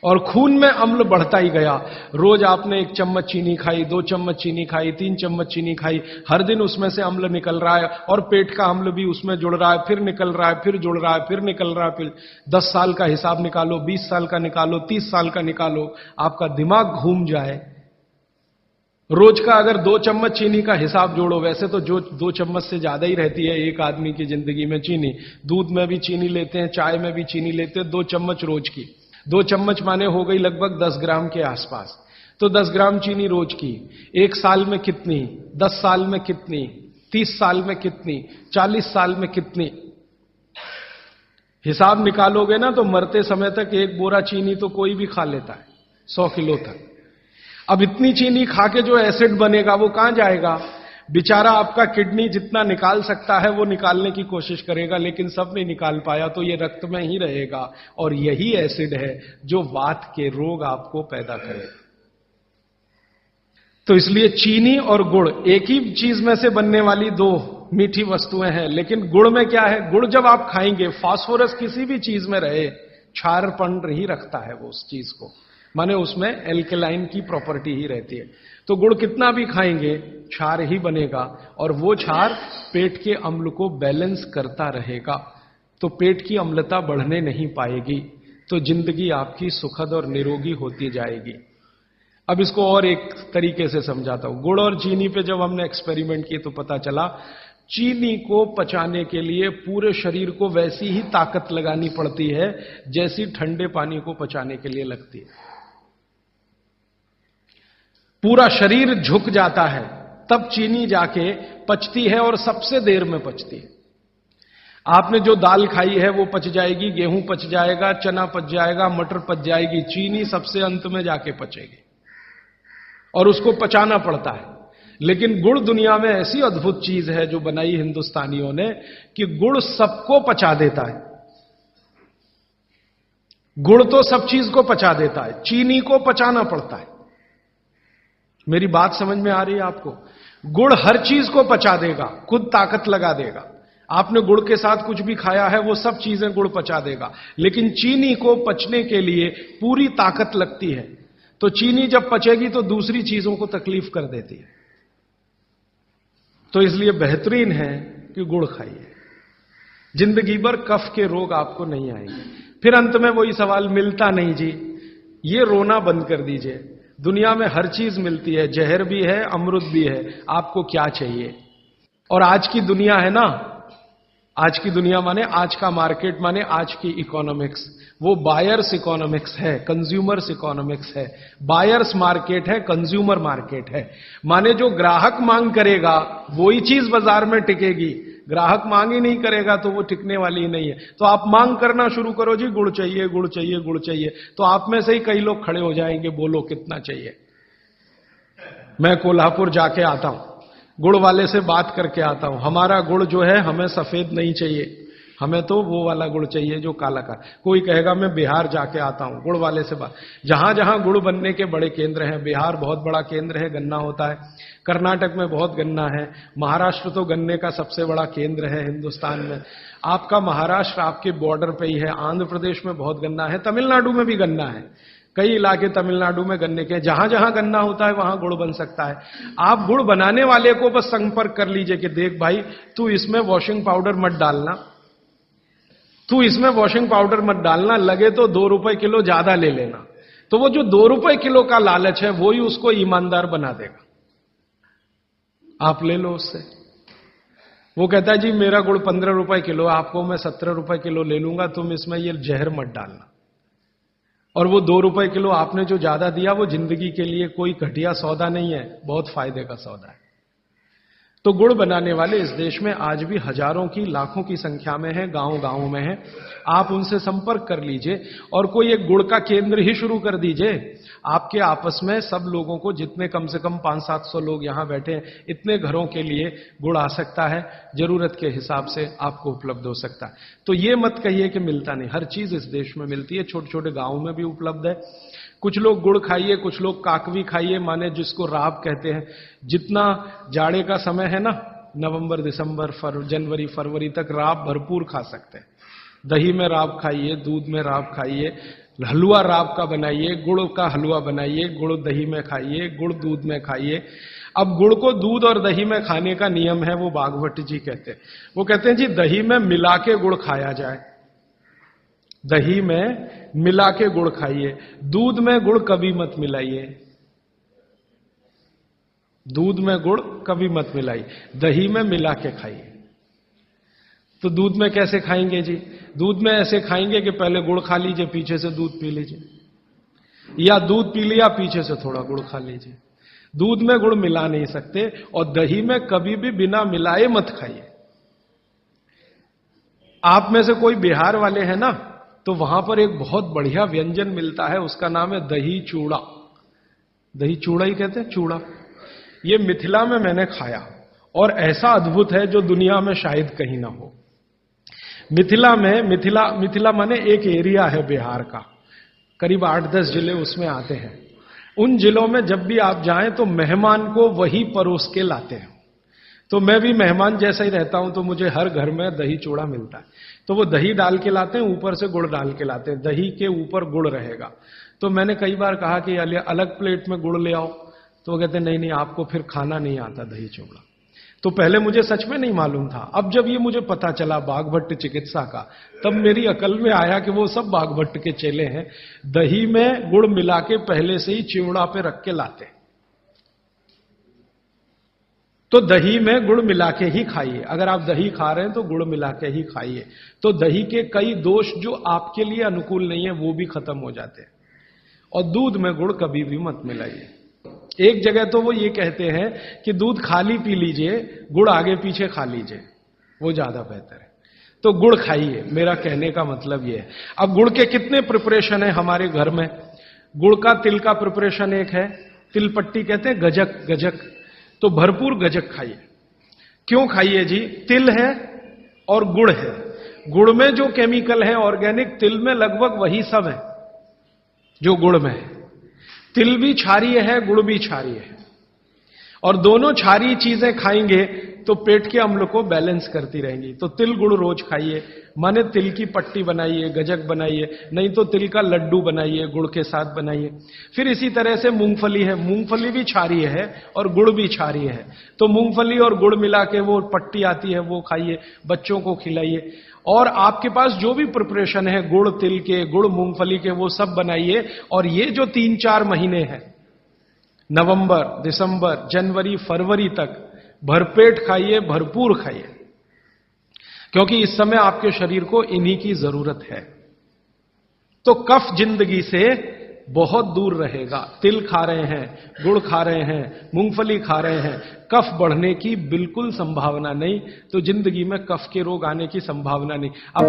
और खून में अम्ल बढ़ता ही गया। रोज आपने 1 चम्मच चीनी खाई, 2 चम्मच चीनी खाई, 3 चम्मच चीनी खाई, हर दिन उसमें से अम्ल निकल रहा है और पेट का अम्ल भी उसमें जुड़ रहा है, फिर निकल रहा है, फिर जुड़ रहा है, फिर निकल रहा है। फिर 10 साल का हिसाब निकालो, 20 साल का निकालो, 30 साल का निकालो, आपका दिमाग घूम जाए। रोज का अगर 2 चम्मच चीनी का हिसाब जोड़ो, वैसे तो जो 2 चम्मच से ज्यादा ही रहती है एक आदमी की जिंदगी में चीनी। दूध में भी चीनी लेते हैं, चाय में भी चीनी लेते हैं, 2 चम्मच रोज की। 2 चम्मच माने हो गई लगभग 10 ग्राम के आसपास। तो 10 ग्राम चीनी रोज की 1 साल में कितनी, 10 साल में कितनी, 30 साल में कितनी, 40 साल में कितनी, हिसाब निकालोगे ना तो मरते समय तक 1 बोरा चीनी तो कोई भी खा लेता है, 100 किलो तक। अब इतनी चीनी खा के जो एसिड बनेगा वो कहां जाएगा? बेचारा आपका किडनी जितना निकाल सकता है वो निकालने की कोशिश करेगा, लेकिन सब नहीं निकाल पाया तो ये रक्त में ही रहेगा। और यही एसिड है जो वात के रोग आपको पैदा करेगा। तो इसलिए चीनी और गुड़ एक ही चीज में से बनने वाली 2 मीठी वस्तुएं हैं, लेकिन गुड़ में क्या है? गुड़ जब आप खाएंगे, फास्फोरस किसी भी चीज में रहे, क्षारपन ही रखता है वो उस चीज को, माने उसमें एल्केलाइन की प्रॉपर्टी ही रहती है। तो गुड़ कितना भी खाएंगे क्षार ही बनेगा, और वो क्षार पेट के अम्ल को बैलेंस करता रहेगा। तो पेट की अम्लता बढ़ने नहीं पाएगी, तो जिंदगी आपकी सुखद और निरोगी होती जाएगी। अब इसको और एक तरीके से समझाता हूं। गुड़ और चीनी पे जब हमने एक्सपेरिमेंट किए तो पता चला चीनी को पचाने के लिए पूरे शरीर को वैसी ही ताकत लगानी पड़ती है जैसी ठंडे पानी को पचाने के लिए लगती है। पूरा शरीर झुक जाता है तब चीनी जाके पचती है, और सबसे देर में पचती है। आपने जो दाल खाई है वो पच जाएगी, गेहूं पच जाएगा, चना पच जाएगा, मटर पच जाएगी, चीनी सबसे अंत में जाके पचेगी और उसको पचाना पड़ता है। लेकिन गुड़ दुनिया में ऐसी अद्भुत चीज है जो बनाई हिंदुस्तानियों ने कि गुड़ सबको पचा देता है। गुड़ तो सब चीज को पचा देता है, चीनी को पचाना पड़ता है। मेरी बात समझ में आ रही है आपको? गुड़ हर चीज को पचा देगा, खुद ताकत लगा देगा। आपने गुड़ के साथ कुछ भी खाया है वो सब चीजें गुड़ पचा देगा, लेकिन चीनी को पचने के लिए पूरी ताकत लगती है। तो चीनी जब पचेगी तो दूसरी चीजों को तकलीफ कर देती है। तो इसलिए बेहतरीन है कि गुड़ खाइए, जिंदगी भर कफ के रोग आपको नहीं आएंगे। फिर अंत में वही सवाल, मिलता नहीं जी, ये रोना बंद कर दीजिए। दुनिया में हर चीज मिलती है, जहर भी है, अमृत भी है, आपको क्या चाहिए? और आज की दुनिया है ना, आज की दुनिया माने आज का मार्केट, माने आज की इकोनॉमिक्स, वो बायर्स इकोनॉमिक्स है, कंज्यूमर्स इकोनॉमिक्स है। बायर्स मार्केट है, कंज्यूमर मार्केट है। माने जो ग्राहक मांग करेगा वही चीज बाजार में टिकेगी, ग्राहक मांग ही नहीं करेगा तो वो टिकने वाली ही नहीं है। तो आप मांग करना शुरू करो, जी गुड़ चाहिए, गुड़ चाहिए, गुड़ चाहिए, तो आप में से ही कई लोग खड़े हो जाएंगे, बोलो कितना चाहिए। मैं कोल्हापुर जाके आता हूं, गुड़ वाले से बात करके आता हूं, हमारा गुड़ जो है हमें सफेद नहीं चाहिए, हमें तो वो वाला गुड़ चाहिए जो काला का। कोई कहेगा मैं बिहार जाके आता हूं, गुड़ वाले से बात। जहां जहां गुड़ बनने के बड़े केंद्र हैं, बिहार बहुत बड़ा केंद्र है, गन्ना होता है, कर्नाटक में बहुत गन्ना है, महाराष्ट्र तो गन्ने का सबसे बड़ा केंद्र है हिंदुस्तान में। आपका महाराष्ट्र आपके बॉर्डर पे ही है, आंध्र प्रदेश में बहुत गन्ना है, तमिलनाडु में भी गन्ना है, कई इलाके तमिलनाडु में गन्ने के। जहां जहां गन्ना होता है वहां गुड़ बन सकता है। आप गुड़ बनाने वाले को बस संपर्क कर लीजिए कि देख भाई, तू इसमें वॉशिंग पाउडर मत डालना, तू इसमें वॉशिंग पाउडर मत डालना, लगे तो 2 रुपए किलो ज्यादा ले लेना। तो वो जो 2 रुपए किलो का लालच है वो ही उसको ईमानदार बना देगा। आप ले लो उससे। वो कहता है जी मेरा गुड़ 15 रुपए किलो, आपको मैं 17 रुपए किलो ले लूंगा, तुम इसमें ये जहर मत डालना। और वो 2 रुपए किलो आपने जो ज्यादा दिया वो जिंदगी के लिए कोई घटिया सौदा नहीं है, बहुत फायदे का सौदा है। तो गुड़ बनाने वाले इस देश में आज भी हजारों की, लाखों की संख्या में है, गांव गांव में है। आप उनसे संपर्क कर लीजिए और कोई एक गुड़ का केंद्र ही शुरू कर दीजिए। आपके आपस में सब लोगों को, जितने कम से कम 500-700 लोग यहां बैठे हैं, इतने घरों के लिए गुड़ आ सकता है, जरूरत के हिसाब से आपको उपलब्ध हो सकता है। तो ये मत कहिए कि मिलता नहीं, हर चीज इस देश में मिलती है, छोटे छोटे गांवों में भी उपलब्ध है। कुछ लोग गुड़ खाइए, कुछ लोग काकवी खाइए, माने जिसको राब कहते हैं। जितना जाड़े का समय है ना, नवंबर, दिसंबर, जनवरी, फरवरी तक राब भरपूर खा सकते हैं। दही में राब खाइए, दूध में राब खाइए, हलवा राब का बनाइए, गुड़ का हलवा बनाइए, गुड़ दही में खाइए, गुड़ दूध में खाइए। अब गुड़ को दूध और दही में खाने का नियम है, वो बागभट्ट जी कहते हैं। वो कहते हैं जी दही में मिला के गुड़ खाया जाए, दही में मिला के गुड़ खाइए, दूध में गुड़ कभी मत मिलाइए, दूध में गुड़ कभी मत मिलाइए, दही में मिला के खाइए। तो दूध में कैसे खाएंगे जी? दूध में ऐसे खाएंगे कि पहले गुड़ खा लीजिए, पीछे से दूध पी लीजिए, या दूध पी लिया, पीछे से थोड़ा गुड़ खा लीजिए। दूध में गुड़ मिला नहीं सकते, और दही में कभी भी बिना मिलाए मत खाइए। आप में से कोई बिहार वाले हैं ना, तो वहां पर एक बहुत बढ़िया व्यंजन मिलता है, उसका नाम है दही चूड़ा। दही चूड़ा ही कहते हैं, चूड़ा। ये मिथिला में मैंने खाया, और ऐसा अद्भुत है जो दुनिया में शायद कहीं ना हो। मिथिला में, मिथिला माने एक एरिया है बिहार का, करीब 8-10 जिले उसमें आते हैं। उन जिलों में जब भी आप जाएं तो मेहमान को वही परोस के लाते हैं। तो मैं भी मेहमान जैसा ही रहता हूं, तो मुझे हर घर में दही चूड़ा मिलता है। तो वो दही डाल के लाते हैं, ऊपर से गुड़ डाल के लाते हैं, दही के ऊपर गुड़ रहेगा। तो मैंने कई बार कहा कि अलग प्लेट में गुड़ ले आओ, तो वो कहते नहीं, आपको फिर खाना नहीं आता दही चूड़ा। तो पहले मुझे सच में नहीं मालूम था। अब जब ये मुझे पता चला बागभट्ट चिकित्सा का, तब मेरी अकल में आया कि वो सब बागभट्ट के चेले हैं, दही में गुड़ मिला के पहले से ही चिवड़ा पे रख के लाते। तो दही में गुड़ मिला के ही खाइए। अगर आप दही खा रहे हैं तो गुड़ मिला के ही खाइए, तो दही के कई दोष जो आपके लिए अनुकूल नहीं है वो भी खत्म हो जाते हैं। और दूध में गुड़ कभी भी मत मिलाइए। एक जगह तो वो ये कहते हैं कि दूध खाली पी लीजिए, गुड़ आगे पीछे खा लीजिए, वो ज्यादा बेहतर है। तो गुड़ खाइए, मेरा कहने का मतलब ये है। अब गुड़ के कितने प्रिपरेशन है हमारे घर में? गुड़ का तिल का प्रिपरेशन एक है, तिल पट्टी कहते हैं, गजक। तो भरपूर गजक खाइए। क्यों खाइए जी? तिल है और गुड़ है। गुड़ में जो केमिकल है ऑर्गेनिक, तिल में लगभग वही सब है जो गुड़ में है। तिल भी क्षारीय है, गुड़ भी क्षारीय है, और दोनों क्षारीय चीजें खाएंगे तो पेट के अम्ल को बैलेंस करती रहेंगी। तो तिल गुड़ रोज खाइए, माने तिल की पट्टी बनाइए, गजक बनाइए, नहीं तो तिल का लड्डू बनाइए, गुड़ के साथ बनाइए। फिर इसी तरह से मूंगफली है, मूंगफली भी क्षारीय है और गुड़ भी क्षारीय है। तो मूंगफली और गुड़ मिला के वो पट्टी आती है, वो खाइए, बच्चों को खिलाइए। और आपके पास जो भी प्रिपरेशन है गुड़ तिल के, गुड़ मूंगफली के, वो सब बनाइए। और ये जो 3-4 महीने हैं, नवंबर, दिसंबर, जनवरी, फरवरी तक भरपेट खाइए, भरपूर खाइए, क्योंकि इस समय आपके शरीर को इन्हीं की जरूरत है। तो कफ जिंदगी से बहुत दूर रहेगा। तिल खा रहे हैं, गुड़ खा रहे हैं, मूंगफली खा रहे हैं, कफ बढ़ने की बिल्कुल संभावना नहीं। तो जिंदगी में कफ के रोग आने की संभावना नहीं। अब